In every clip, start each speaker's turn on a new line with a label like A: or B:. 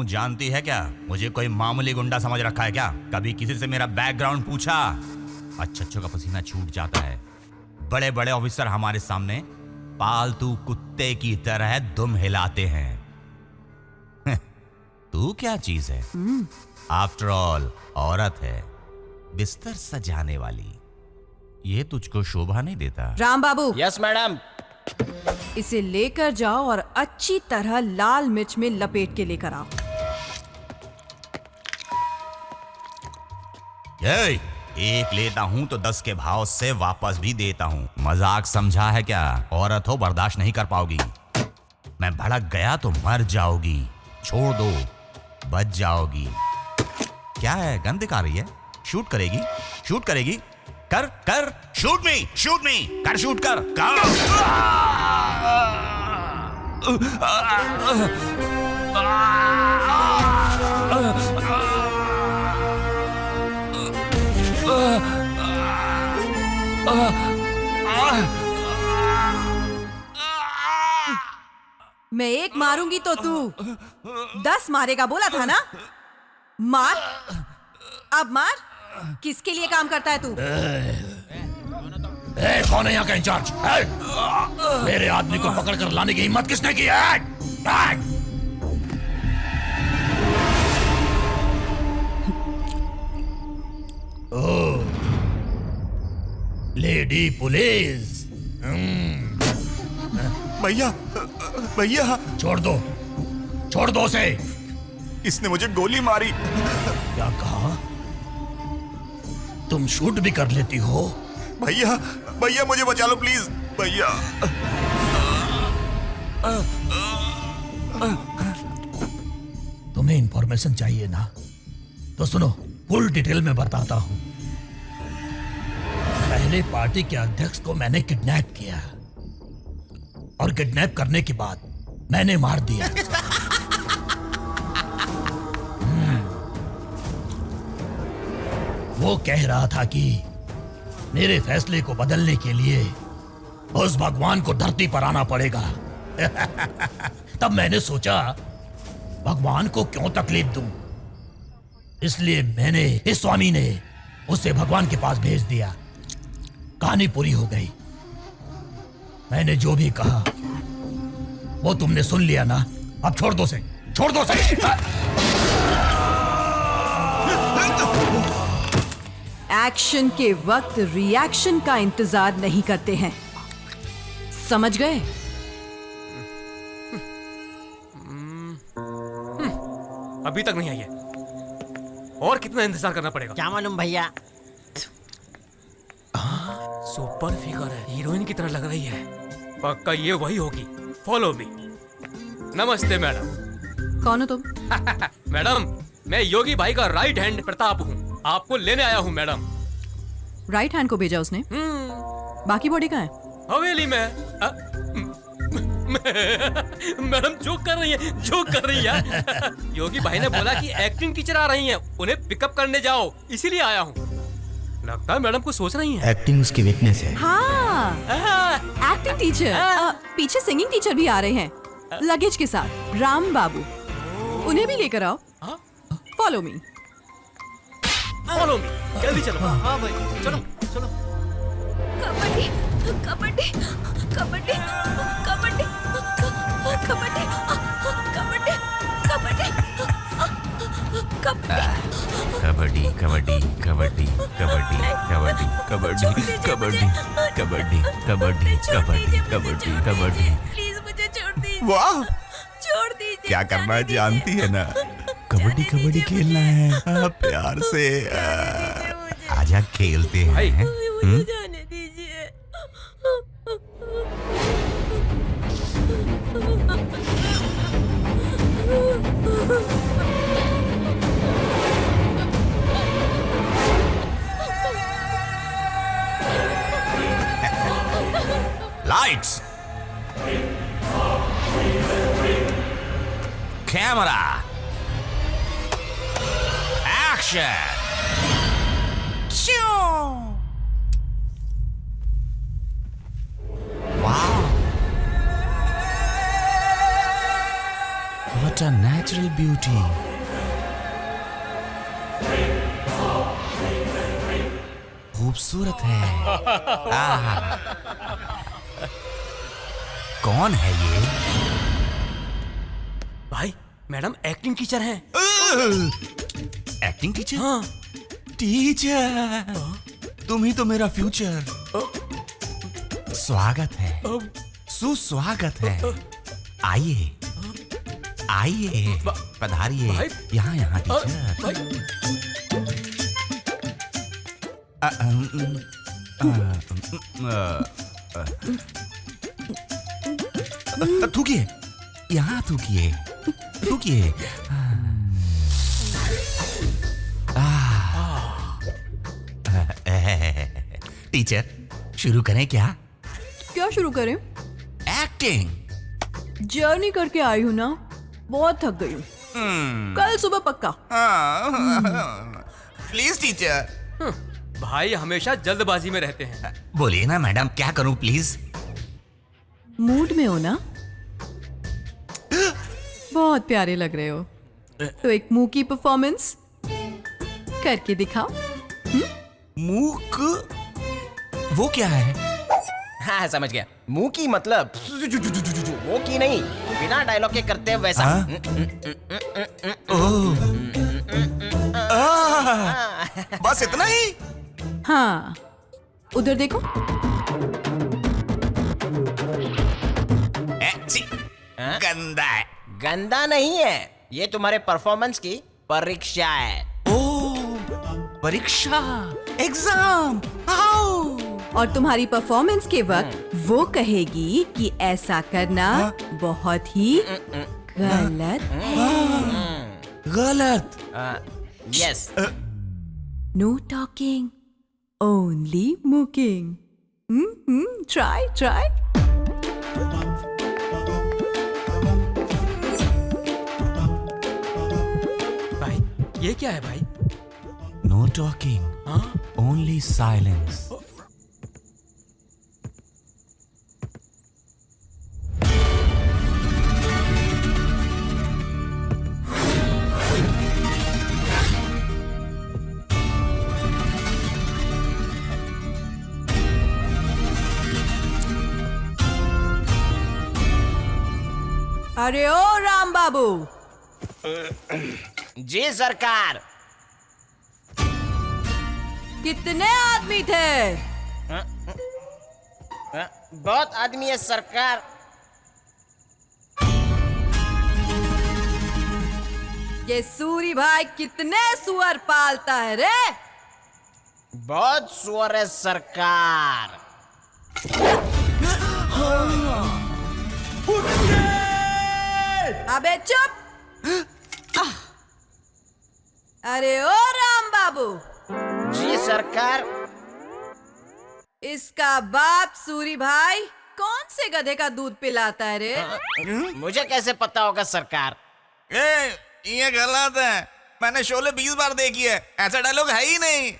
A: जानती है क्या? मुझे कोई मामूली गुंडा समझ रखा है क्या? कभी किसी से मेरा बैकग्राउंड पूछा? अच्छों का पसीना छूट जाता है। बड़े बड़े ऑफिसर हमारे सामने पालतू कुत्ते की तरह दुम हिलाते हैं। तू क्या चीज है? आफ्टर ऑल औरत है, बिस्तर सजाने वाली। ये तुझको शोभा नहीं देता।
B: राम बाबू।
C: Yes madam.
B: इसे लेकर जाओ और अच्छी तरह लाल मिर्च में लपेट के लेकर आओ।
A: एक लेता हूं तो 10 के भाव से वापस भी देता हूं। मजाक समझा है क्या? औरत हो, बर्दाश्त नहीं कर पाओगी। मैं भड़क गया तो मर जाओगी। छोड़ दो, बच जाओगी। क्या है, गन दिखा रही है? शूट करेगी? शूट करेगी? कर कर, शूट मी, शूट मी, कर, शूट कर,
B: मैं एक मारूंगी तो तू 10 मारेगा, बोला था ना? मार, अब मार। किसके लिए काम करता है तू?
D: कौन है यहाँ का इंचार्ज? मेरे आदमी को पकड़कर लाने की हिम्मत किसने की है? ओह, लेडी पुलिस।
A: भैया, भैया,
D: छोड़ दो, छोड़ दो उसे।
A: इसने मुझे गोली मारी।
D: क्या कहा? तुम शूट भी कर लेती हो?
A: भैया, भैया मुझे बचा लो प्लीज, भैया।
D: तुम्हें इंफॉर्मेशन चाहिए ना? तो सुनो, फुल डिटेल में बताता हूं। पहले पार्टी के अध्यक्ष को मैंने किडनैप किया और किडनैप करने के बाद मैंने मार दिया। वो कह रहा था कि मेरे फैसले को बदलने के लिए उस भगवान को धरती पर आना पड़ेगा। तब मैंने सोचा भगवान को क्यों तकलीफ दूं, इसलिए मैंने, इस स्वामी ने उसे भगवान के पास भेज दिया। कहानी पूरी हो गई। मैंने जो भी कहा वो तुमने सुन लिया ना? अब छोड़ दो से, छोड़ दो से।
B: एक्शन के वक्त रिएक्शन का इंतजार नहीं करते हैं, समझ गए?
C: अभी तक नहीं आई है, और कितना इंतजार करना पड़ेगा?
E: क्या मालूम भैया।
C: सुपर फिगर है, हीरोइन की तरह लग रही है। पक्का ये वही होगी। Follow me. नमस्ते मैडम।
B: कौन हो तुम?
C: मैडम, मैं योगी भाई का राइट हैंड प्रताप हूँ। आपको लेने आया हूँ मैडम।
B: राइट हैंड को भेजा उसने? बाकी बॉडी कहाँ है?
C: हवेली में। मैडम जोक कर रही है, जोक कर रही है। योगी भाई ने बोला कि एक्टिंग टीचर आ रही हैं, उन्हें पिकअप करने जाओ, इसीलिए आया हूँ। लगता है मैडम कुछ सोच रही हैं।
E: एक्टिंग उसकी वीकनेस है।
B: हाँ, एक्टिंग टीचर। पीछे सिंगिंग टीचर भी आ रहे हैं लगेज के साथ, राम बाबू। उन्हें भी लेकर आओ। Follow me.
C: फॉलो मी, जल्दी चलो। हाँ भाई, चलो चलो।
F: कबड्डी कबड्डी कबड्डी कबड्डी कबड्डी कबड्डी कबड्डी
A: कबड्डी कबड्डी कबड्डी कबड्डी कबड्डी कबड्डी कबड्डी कबड्डी कबड्डी कबड्डी कबड्डी।
F: प्लीज मुझे छोड़ दीजिए।
A: वाह,
F: छोड़ दीजिए।
A: क्या करना है जानती है ना? कबड्डी कबड्डी खेलना है। प्यार से आजा खेलते हैं।
F: मुझे जाने दीजिए।
A: Lights, camera, action. What a natural beauty. खूबसूरत है। कौन है ये?
C: भाई मैडम एक्टिंग टीचर हैं।
A: Acting teacher?
C: हाँ।
A: टीचर, तुम ही तो मेरा फ्यूचर। स्वागत है, सुस्वागत है। आइए आइए, पधारिए।
C: भाई।
A: यहाँ यहाँ टीचर।
C: भाई
A: थूकिए, यहाँ थूकिए, थूकिए। टीचर, शुरू करें क्या?
B: क्या शुरू करें?
A: एक्टिंग।
B: जर्नी करके आई हूँ ना, बहुत थक गई हूँ। कल सुबह पक्का।
A: Please teacher.
C: भाई हमेशा जल्दबाजी में रहते हैं।
A: बोलिए ना मैडम, क्या करूं प्लीज?
B: मूड में हो ना? बहुत प्यारे लग रहे हो। तो एक मुंह की परफॉर्मेंस करके दिखाओ।
A: मूक? वो क्या है?
E: हाँ समझ गया। मुंह की मतलब वो की नहीं, बिना डायलॉग के करते हैं वैसा।
A: हाँ? ओह, बस इतना ही?
B: हाँ, उधर देखो।
A: छी, गंदा है।
E: गंदा नहीं है, ये तुम्हारे परफॉर्मेंस की परीक्षा है।
A: ओह, परीक्षा, एग्जाम। आओ।
B: और तुम्हारी परफॉर्मेंस के वक्त वो कहेगी कि ऐसा करना बहुत ही गलत है।
A: गलत?
E: Yes.
B: No talking, only mocking. Try try.
C: भाई ये क्या है भाई?
A: नो टॉकिंग,
C: हाँ?
A: Only silence.
B: अरे ओ राम बाबू,
E: जी सरकार।
B: कितने आदमी थे?
E: बहुत आदमी है सरकार।
B: ये सूरी भाई कितने सुअर पालता है रे?
E: बहुत सुअर है सरकार।
B: अबे चुप! अरे ओ राम बाबू,
E: जी सरकार।
B: इसका बाप सूरी भाई कौन से गधे का दूध पिलाता है रे?
E: मुझे कैसे पता होगा सरकार?
A: ये गलत है। मैंने शोले 20 बार देखी है, ऐसा डायलॉग है ही नहीं।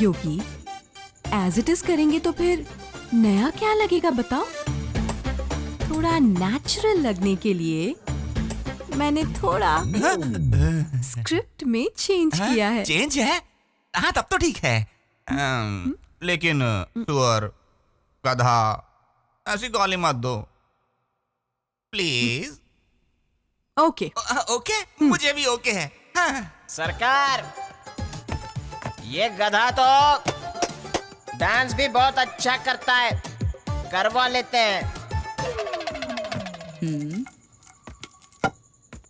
B: योगी, एज इट इज करेंगे तो फिर नया क्या लगेगा बताओ? थोड़ा नेचुरल लगने के लिए मैंने थोड़ा स्क्रिप्ट में चेंज किया है।
A: चेंज है? हाँ, तब तो ठीक है। लेकिन सुअर, गधा, ऐसी गाली मत दो प्लीज।
B: ओके।
A: ओके, मुझे भी ओके है। हाँ।
E: सरकार, ये गधा तो डांस भी बहुत अच्छा करता है, करवा लेते हैं।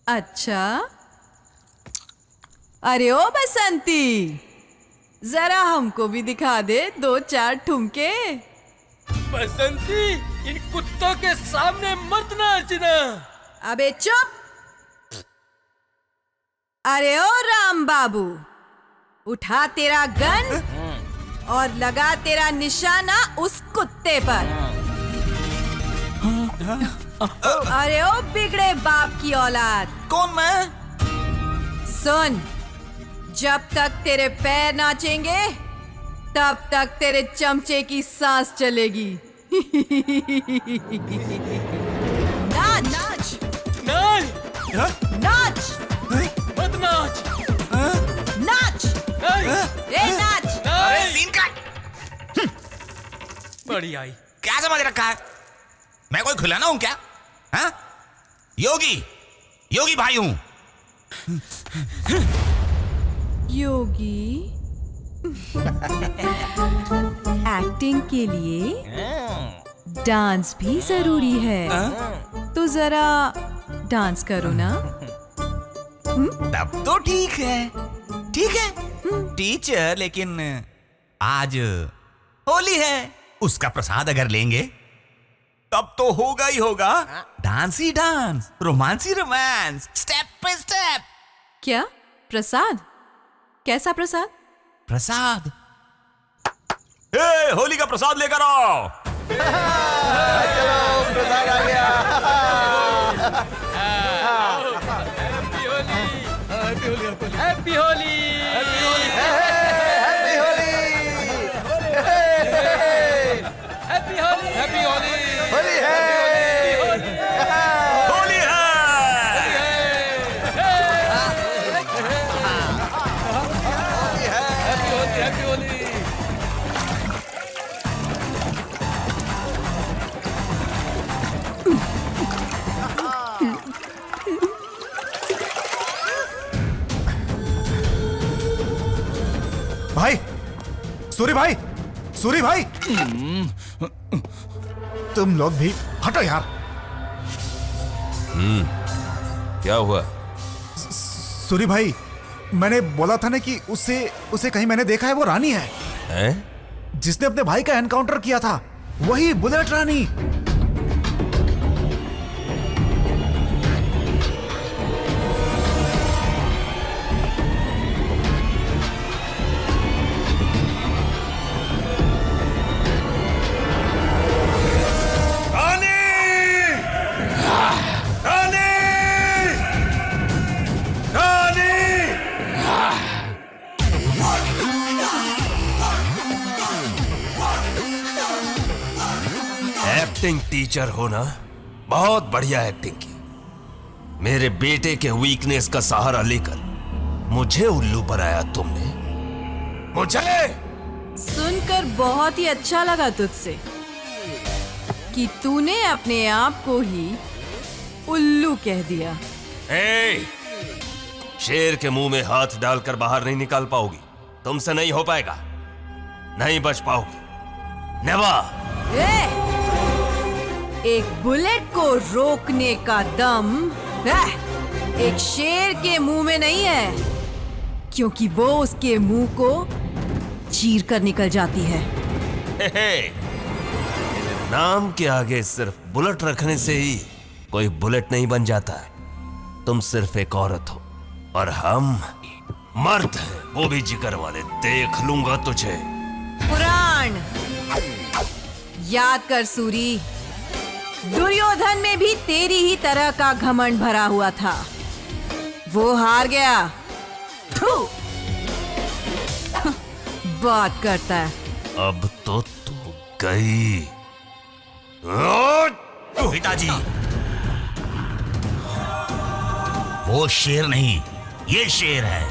B: अच्छा, अरे ओ बसंती, जरा हमको भी दिखा दे 2-4 ठुमके।
C: बसंती, इन कुत्तों के सामने मत नाचना।
B: अबे चुप! अरे ओ राम बाबू, उठा तेरा गन और लगा तेरा निशाना उस कुत्ते पर। अरे ओ बिगड़े बाप की औलाद,
A: कौन मैं?
B: सुन, जब तक तेरे पैर नाचेंगे तब तक तेरे चमचे की सांस चलेगी। नाच नाच
C: नहीं,
B: नाच
C: मत नाच।
B: नाच
C: नहीं,
B: ए नाच।
C: नहीं।
A: सीन काट।
C: बड़ी आई।
A: क्या समझ रखा है? मैं कोई खिलौना हूं क्या? हाँ? योगी भाई हूं।
B: योगी एक्टिंग के लिए डांस भी जरूरी है। तो जरा डांस करो ना।
A: तब तो ठीक है, ठीक है टीचर, लेकिन आज होली है, उसका प्रसाद अगर लेंगे तब तो होगा ही होगा। Dance he dance, romance he romance, step by step.
B: क्या प्रसाद? कैसा प्रसाद?
A: प्रसाद? ए, होली का प्रसाद लेकर आओ।
C: Happy Holi. Happy Holi. Happy Holi.
A: Holi है।
C: हैप्पी होली।
G: भाई, सूरी भाई, सूरी भाई, तुम लोग भी हटो यार।
H: क्या हुआ?
G: सूरी भाई, मैंने बोला था ना कि उसे कहीं मैंने देखा है। वो रानी है
H: हैं?
G: जिसने अपने भाई का एनकाउंटर किया था, वही बुलेट रानी।
H: एक्टिंग टीचर हो ना, बहुत बढ़िया एक्टिंग की। मेरे बेटे के वीकनेस का सहारा लेकर मुझे उल्लू बनाया तुमने। मुझे
B: सुनकर बहुत ही अच्छा लगा तुझसे कि तूने अपने आप को ही उल्लू कह दिया।
H: ए, शेर के मुंह में हाथ डालकर बाहर नहीं निकाल पाओगी। तुमसे नहीं हो पाएगा, नहीं बच पाओगी। नेवर।
B: एक बुलेट को रोकने का दम एक शेर के मुंह में नहीं है, क्योंकि वो उसके मुंह को चीर कर निकल जाती है।
H: नाम के आगे सिर्फ बुलेट रखने से ही कोई बुलेट नहीं बन जाता है। तुम सिर्फ एक औरत हो और हम मर्द हैं, वो भी जिगर वाले। देख लूंगा तुझे।
B: पुराण याद कर सूरी, दुर्योधन में भी तेरी ही तरह का घमंड भरा हुआ था। वो हार गया। थू। बात करता है।
H: अब तो तू गई।
A: पिताजी, वो शेर नहीं, ये शेर है।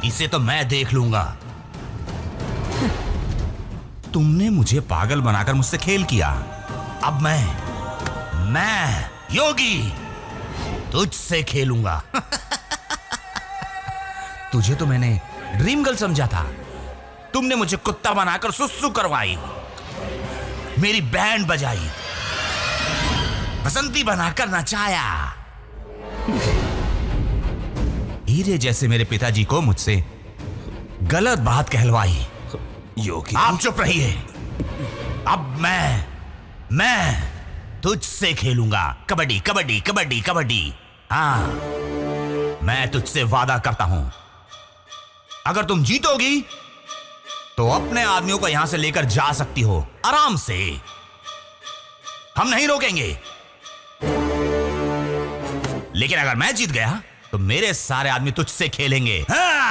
A: इसे तो मैं देख लूंगा। तुमने मुझे पागल बनाकर मुझसे खेल किया। अब मैं योगी तुझसे खेलूंगा। तुझे तो मैंने ड्रीम गर्ल समझा था। तुमने मुझे कुत्ता बनाकर सुसु करवाई, मेरी बैंड बजाई, बसंती बनाकर नचाया। हीरे जैसे मेरे पिताजी को मुझसे गलत बात कहलवाई।
H: योगी,
A: आप चुप रहिए। अब मैं तुझसे खेलूंगा। कबड्डी कबड्डी कबड्डी कबड्डी। हाँ, मैं तुझसे वादा करता हूं, अगर तुम जीतोगी तो अपने आदमियों को यहां से लेकर जा सकती हो आराम से। हम नहीं रोकेंगे। लेकिन अगर मैं जीत गया तो मेरे सारे आदमी तुझसे खेलेंगे। हाँ!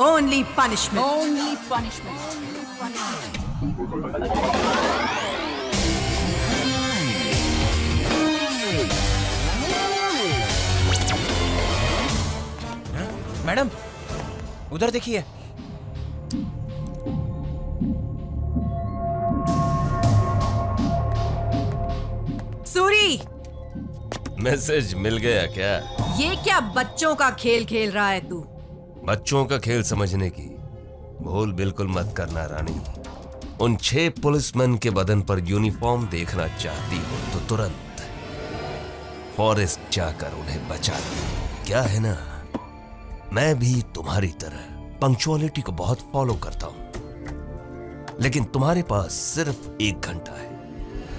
B: Only punishment.
F: Only punishment.
E: Madam उधर देखिए।
B: सूरी,
H: मैसेज मिल गया क्या?
B: ये क्या बच्चों का खेल खेल रहा है तू?
H: बच्चों का खेल समझने की भूल बिल्कुल मत करना रानी। उन 6 पुलिसमैन के बदन पर यूनिफॉर्म देखना चाहती हो तो तुरंत फॉरेस्ट जाकर उन्हें बचा लो। क्या है ना, मैं भी तुम्हारी तरह पंक्चुअलिटी को बहुत फॉलो करता हूं, लेकिन तुम्हारे पास सिर्फ 1 घंटा है।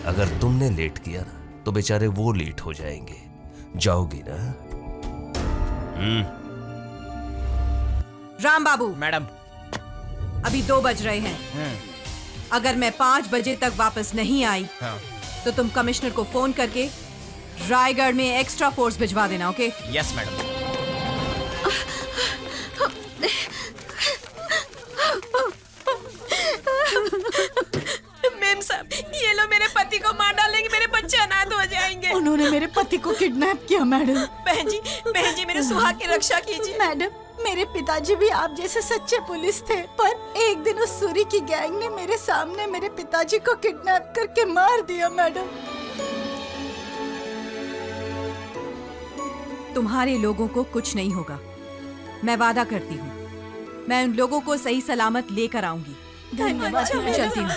H: अगर तुमने लेट किया ना तो बेचारे वो लेट हो जाएंगे। जाओगी ना?
B: राम बाबू,
E: मैडम।
B: अभी 2 बज रहे हैं। अगर मैं 5 बजे तक वापस नहीं आई तो तुम कमिश्नर को फोन करके रायगढ़ में एक्स्ट्रा फोर्स भिजवा देना। ओके?
E: Yes madam.
F: मेम साहब, ये लोग मेरे पति को मार डालेंगे, मेरे बच्चे अनाथ हो जाएंगे।
I: उन्होंने मेरे पति को किडनैप किया मैडम।
F: बहन जी मेरे सुहाग की रक्षा कीजिए।
I: मैडम, मेरे पिताजी भी आप जैसे सच्चे पुलिस थे, पर एक दिन उस सूरी की गैंग ने मेरे सामने मेरे पिताजी को किडनैप करके मार दिया मैडम।
B: तुम्हारे लोगों को कुछ नहीं होगा, मैं वादा करती हूँ। मैं उन लोगों को सही सलामत लेकर आऊंगी।
I: धन्यवाद।
B: मैं चलती हूँ।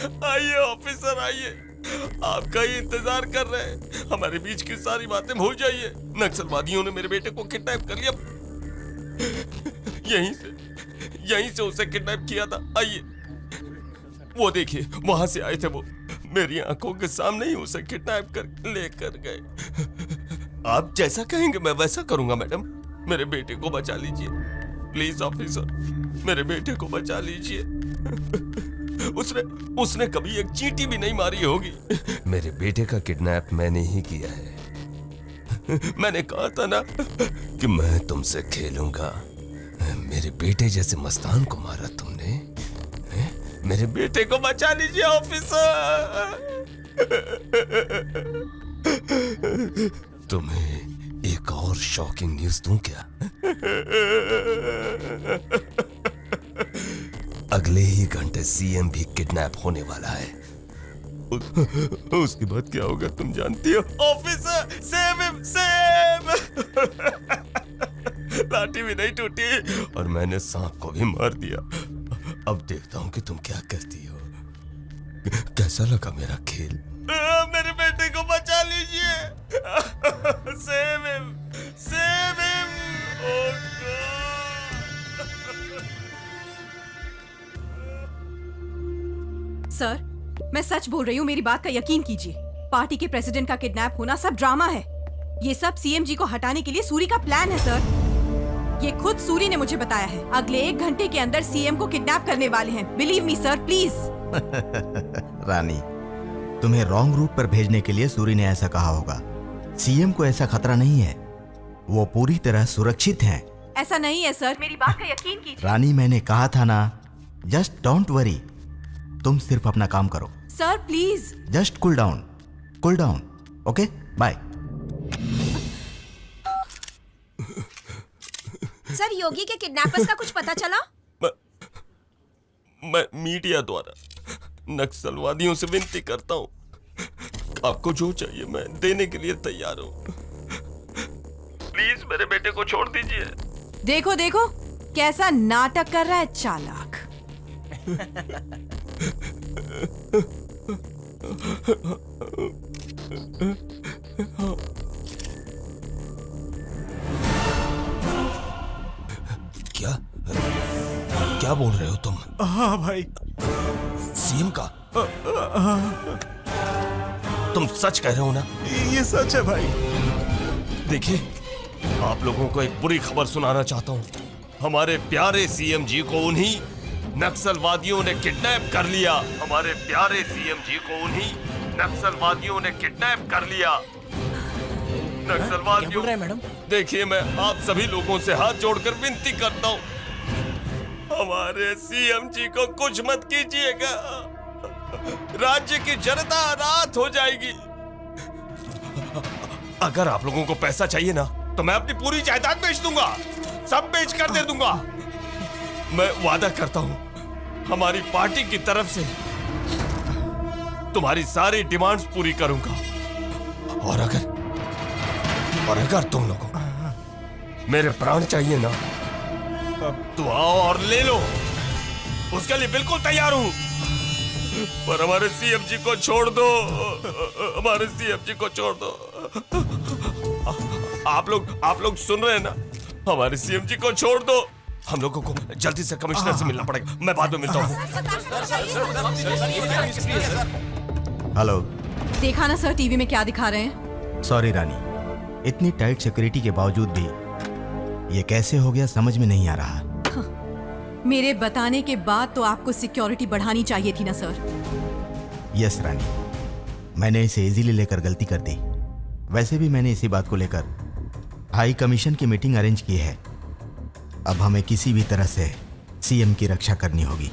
H: आइए ऑफिसर आइए, आपका ही इंतजार कर रहे हैं। हमारे बीच की सारी बातें भूल जाइए। नक्सलवादियों ने मेरे बेटे को किडनैप कर लिया, यहीं से उसे किडनैप किया था। आइए, वो देखिए वहां से आए थे वो, मेरी आंखों के सामने ही उसे किडनैप कर लेकर गए। आप जैसा कहेंगे मैं वैसा करूंगा मैडम। मेरे बेटे को बचा लीजिए प्लीज ऑफिसर, मेरे बेटे को बचा लीजिए। उसने कभी एक चींटी भी नहीं मारी होगी। मेरे बेटे का किडनैप मैंने ही किया है। मैंने कहा था ना कि मैं तुमसे खेलूंगा। मेरे बेटे जैसे मस्तान को मारा तुमने। मेरे बेटे को बचा लीजिए ऑफिसर। तुम्हें एक और शॉकिंग न्यूज दूं क्या? अगले ही घंटे सीएम भी किडनैप होने वाला है। उसके बाद क्या होगा तुम जानती हो? Officer save him, save. लाठी भी नहीं टूटी और मैंने सांप को भी मार दिया। अब देखता हूं कि तुम क्या करती हो। कैसा लगा मेरा खेल? मेरे बेटे को बचा लीजिए। Save him, save him. Oh
B: sir, मैं सच बोल रही हूँ, मेरी बात का यकीन कीजिए। पार्टी के प्रेसिडेंट का किडनैप होना सब ड्रामा है। ये सब सीएम जी को हटाने के लिए सूरी का प्लान है सर। ये खुद सूरी ने मुझे बताया है। अगले 1 घंटे के अंदर सीएम को किडनैप करने वाले हैं। Believe me sir, please.
J: Rani, तुम्हें रॉन्ग रूट पर भेजने के लिए सूरी ने ऐसा कहा होगा। सीएम को ऐसा खतरा नहीं है, वो पूरी तरह सुरक्षित हैं।
B: ऐसा नहीं है सर, मेरी बात का यकीन कीजिए।
J: रानी, मैंने कहा था ना, जस्ट डोंट वरी। तुम सिर्फ अपना काम करो।
B: Sir please.
J: Just cool down, okay? Bye.
F: Sir, Yogi के किडनैपर्स का कुछ पता चला?
H: मैं मीडिया द्वारा नक्सलवादियों से विनती करता हूँ, आपको जो चाहिए मैं देने के लिए तैयार हूँ। प्लीज मेरे बेटे को छोड़ दीजिए।
B: देखो देखो कैसा नाटक कर रहा है चालाक।
H: क्या बोल रहे हो तुम?
G: हाँ भाई।
H: सीएम का? तुम सच कह रहे हो ना?
G: ये सच है भाई।
H: देखिए, आप लोगों को एक बुरी खबर सुनाना चाहता हूँ। हमारे प्यारे सीएम जी को उन्हीं नक्सलवादियों ने किडनैप कर लिया। हमारे प्यारे सीएम जी को उन्हीं नक्सलवादियों ने किडनैप कर लिया। नक्सलवादियों, क्या बोल रहे हैं मैडम? देखिए, मैं आप सभी लोगों से हाथ जोड़कर विनती करता हूँ, हमारे सीएम जी को कुछ मत कीजिएगा। राज्य की जनता रात हो जाएगी। अगर आप लोगों को पैसा चाहिए ना, तो मैं अपनी पूरी जायदाद बेच दूंगा, सब बेच कर दे दूंगा। मैं वादा करता हूं, हमारी पार्टी की तरफ से तुम्हारी सारी डिमांड्स पूरी करूंगा। और अगर तुम लोगों को मेरे प्राण चाहिए ना, तो आओ और ले लो, उसके लिए बिल्कुल तैयार हूं। पर हमारे सीएम जी को छोड़ दो, हमारे सीएम जी को छोड़ दो। आप लोग सुन रहे हैं ना? हमारे सीएम जी को छोड़ दो। हम लोगों को जल्दी से कमिश्नर से मिलना पड़ेगा। मैं बाद में मिलता हूँ।
J: हेलो।
B: देखा ना सर टीवी में क्या दिखा रहे हैं?
J: सॉरी रानी, इतनी टाइट सिक्योरिटी के बावजूद भी ये कैसे हो गया समझ में नहीं आ रहा।
B: मेरे बताने के बाद तो आपको सिक्योरिटी बढ़ानी चाहिए थी ना सर।
J: यस रानी, मैंने इसे इजीली लेकर गलती कर दी। वैसे भी मैंने इसी बात को लेकर हाई कमीशन की मीटिंग अरेंज की है। अब हमें किसी भी तरह से सीएम की रक्षा करनी होगी।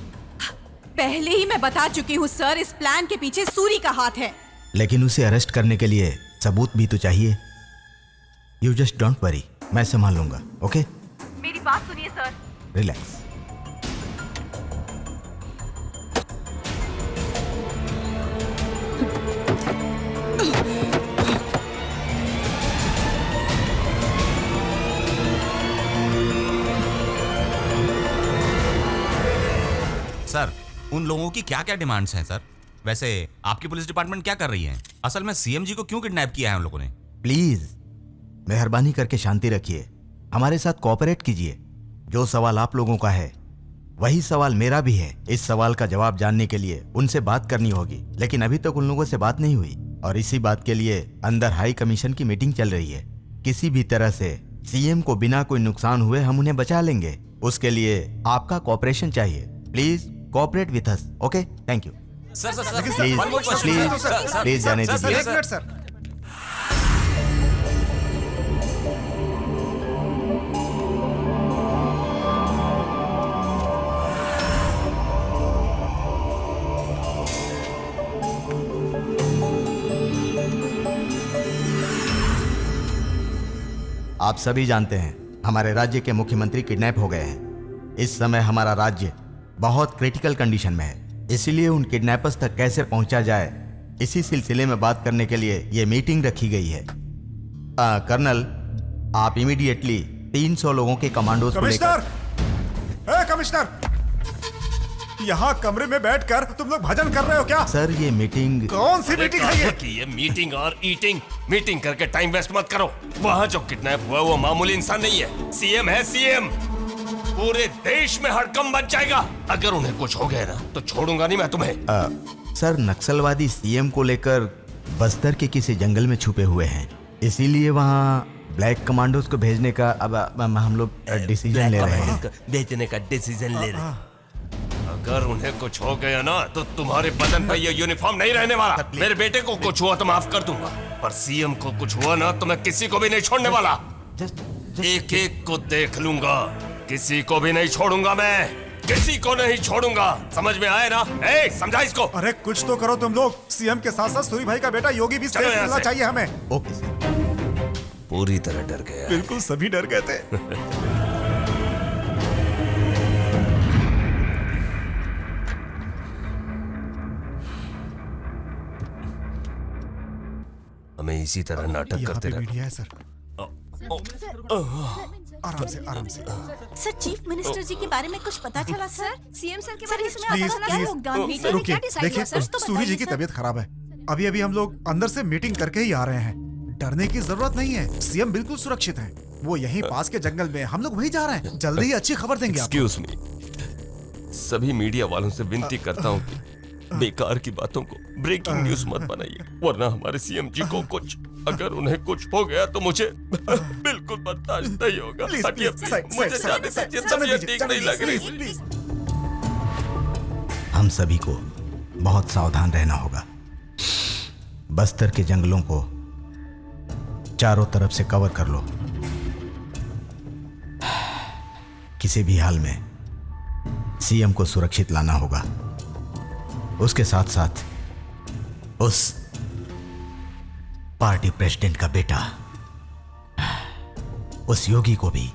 B: पहले ही मैं बता चुकी हूँ सर, इस प्लान के पीछे सूरी का हाथ है।
J: लेकिन उसे अरेस्ट करने के लिए सबूत भी तो चाहिए। यू जस्ट डोंट वरी, मैं संभाल लूंगा, ओके?
B: मेरी बात सुनिए सर।
J: रिलैक्स।
A: सर, उन लोगों की क्या क्या डिमांड्स हैं सर? वैसे आपकी पुलिस डिपार्टमेंट क्या कर रही है? असल में सीएम जी को क्यों किडनैप किया है उन लोगों ने?
J: प्लीज मेहरबानी करके शांति रखिए, हमारे साथ कोऑपरेट कीजिए। जो सवाल आप लोगों का है वही सवाल मेरा भी है। इस सवाल का जवाब जानने के लिए उनसे बात करनी होगी, लेकिन अभी तक उन लोगों से बात नहीं हुई और इसी बात के लिए अंदर हाई कमीशन की मीटिंग चल रही है। किसी भी तरह से सीएम को बिना कोई नुकसान हुए हम उन्हें बचा लेंगे। उसके लिए आपका कोऑपरेशन चाहिए। Please cooperate with us. Okay, thank you.
A: Sir sir sir
J: please please जाने दीजिए।
G: एक मिनट सर।
J: आप सभी जानते हैं हमारे राज्य के मुख्यमंत्री किडनैप हो गए हैं। इस समय हमारा राज्य बहुत क्रिटिकल कंडीशन में है, इसीलिए उन किडनैपर्स तक कैसे पहुंचा जाए इसी सिलसिले में बात करने के लिए ये मीटिंग रखी गई है। कर्नल, आप इमीडिएटली 300 लोगों के कमांडोज को लेकर।
G: कमिश्नर, यहाँ कमरे में बैठकर तुम लोग भजन कर रहे हो क्या?
J: सर ये मीटिंग
G: कौन सी मीटिंग है ये?
H: कि ये मीटिंग और ईटिंग, मीटिंग करके टाइम वेस्ट मत करो। वहाँ जो किडनैप हुआ वो मामूली इंसान नहीं है, सीएम है सीएम। पूरे देश में हड़कंप मच जाएगा। अगर उन्हें कुछ हो गया ना तो छोड़ूंगा नहीं मैं तुम्हें।
J: सर नक्सलवादी सीएम को लेकर बस्तर के किसी जंगल में छुपे हुए हैं, इसीलिए वहाँ ब्लैक कमांडोज को भेजने का अब हम लोग डिसीजन ले रहे हैं।
H: भेजने का डिसीजन ले रहे हैं। अगर उन्हें कुछ हो गया ना तो तुम्हारे बदन पर ये यूनिफॉर्म नहीं रहने वाला। मेरे बेटे को कुछ हुआ तो माफ कर दूंगा, पर सीएम को कुछ हुआ ना तो मैं किसी को भी नहीं छोड़ने वाला। एक एक को देख लूंगा, किसी को भी नहीं छोड़ूंगा। मैं किसी को नहीं छोड़ूंगा। समझ में आए ना? ए, समझा इसको।
G: अरे कुछ तो करो तुम लोग। सीएम के साथ साथ सूरी भाई का बेटा योगी भी सेफ मिलना चाहिए हमें।
J: Okay sir.
H: पूरी तरह डर गया।
G: बिल्कुल सभी डर गए थे।
H: हमें इसी तरह नाटक करते
G: मीडिया है सर। आराम से आराम से।
I: सर चीफ मिनिस्टर जी के बारे में कुछ पता चला सर?
F: सीएम सर के
I: सर
F: बारे में
I: इसमें
G: प्लीज
I: पता चला लॉकडाउन
G: प्लीज
I: में
G: रुकिए। देखिए
I: तो
G: सूरी जी की
I: बताइए,
G: तबीयत खराब है। अभी अभी हम लोग अंदर से मीटिंग करके ही आ रहे हैं। डरने की जरूरत नहीं है, सीएम बिल्कुल सुरक्षित हैं। वो यहीं पास के जंगल में, हम लोग वहीं जा रहे हैं। जल्दी ही अच्छी खबर देंगे आपको।
H: एक्सक्यूज मी, सभी मीडिया वालों से विनती करता हूँ कि बेकार की बातों को ब्रेकिंग न्यूज मत बनाइए, वरना हमारे सीएम जी को कुछ, अगर उन्हें कुछ हो गया तो मुझे बिल्कुल बर्दाश्त नहीं होगा। मुझे जाने दीजिए, तबीयत ठीक नहीं लग रही।
J: हम सभी को बहुत सावधान रहना होगा। बस्तर के जंगलों को चारों तरफ से कवर कर लो। किसी भी हाल में सीएम को सुरक्षित लाना होगा। उसके साथ साथ उस पार्टी प्रेसिडेंट का बेटा, उस योगी को भी